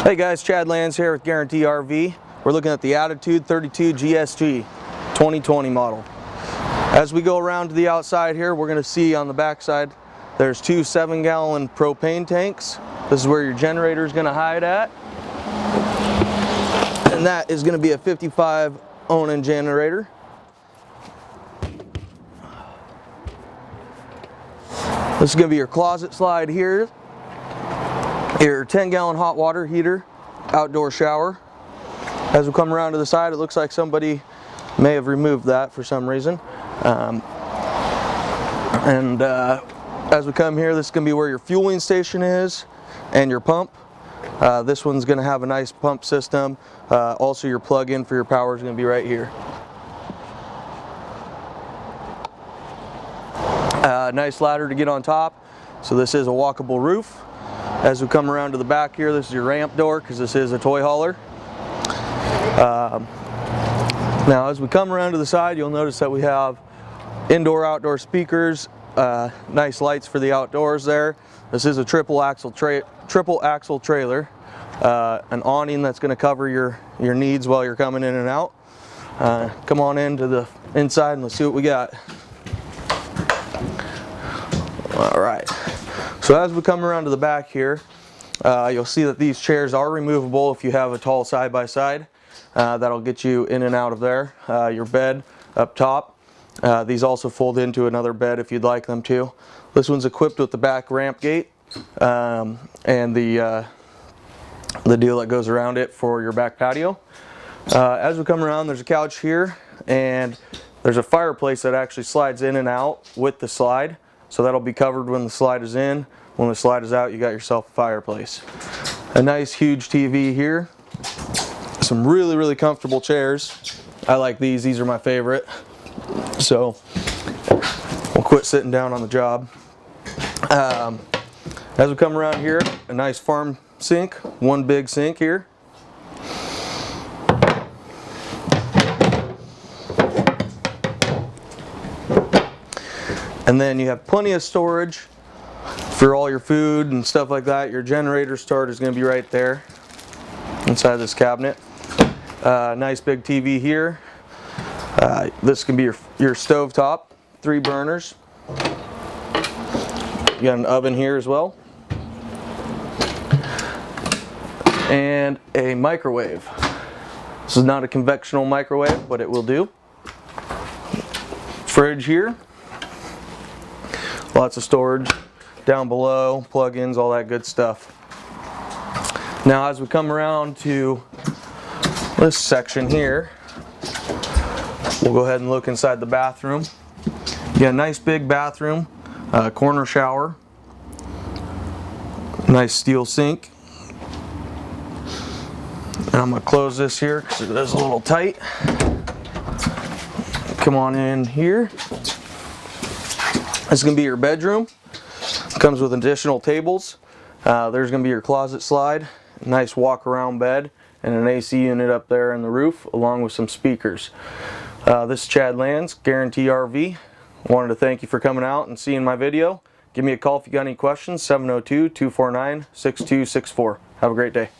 Hey guys, Chad.Lanz here with Guaranty RV. We're looking at the Attitude 32 GSG 2020 model. As we go around to the outside here, we're going to see on the back side there's two 7-gallon propane tanks. This is where your generator is going to hide at. And that is going to be a 55 Onan generator. This is going to be your closet slide here. Your 10-gallon hot water heater, outdoor shower. As we come around to the side, it looks like somebody may have removed that for some reason. As we come here, this is going to be where your fueling station is and your pump. This one's going to have a nice pump system. Also, your plug-in for your power is going to be right here. Nice ladder to get on top. So this is a walkable roof. As we come around to the back here, this is your ramp door because this is a toy hauler. Now as we come around to the side, you'll notice that we have indoor-outdoor speakers, nice lights for the outdoors there. This is a triple axle trailer, an awning that's going to cover your needs while you're coming in and out. Come on into the inside and let's see what we got. All right. So as we come around to the back here, you'll see that these chairs are removable if you have a tall side-by-side. That'll get you in and out of there. Your bed up top. These also fold into another bed if you'd like them to. This one's equipped with the back ramp gate and the deal that goes around it for your back patio. As we come around, there's a couch here and there's a fireplace that actually slides in and out with the slide. So that'll be covered when the slide is in. When the slide is out, you got yourself a fireplace. A nice huge TV here. Some really comfortable chairs. I like these. These are my favorite. So we'll quit sitting down on the job. As we come around here, a nice farm sink. One big sink here. And then you have plenty of storage for all your food and stuff like that. Your generator start is going to be right there inside this cabinet. Nice big TV here. This can be your stove top, 3 burners. You got an oven here as well. And a microwave. This is not a conventional microwave, but it will do. Fridge here. Lots of storage down below, plug-ins, all that good stuff. Now as we come around to this section here, we'll go ahead and look inside the bathroom. You got a nice big bathroom, corner shower, nice steel sink. And I'm going to close this here because it is a little tight. Come on in here. This is going to be your bedroom. Comes with additional tables. There's going to be your closet slide, nice walk around bed, and an AC unit up there in the roof along with some speakers. This is Chad.Lanz, Guaranty RV. Wanted to thank you for coming out and seeing my video. Give me a call if you got any questions, 702-249-6264. Have a great day.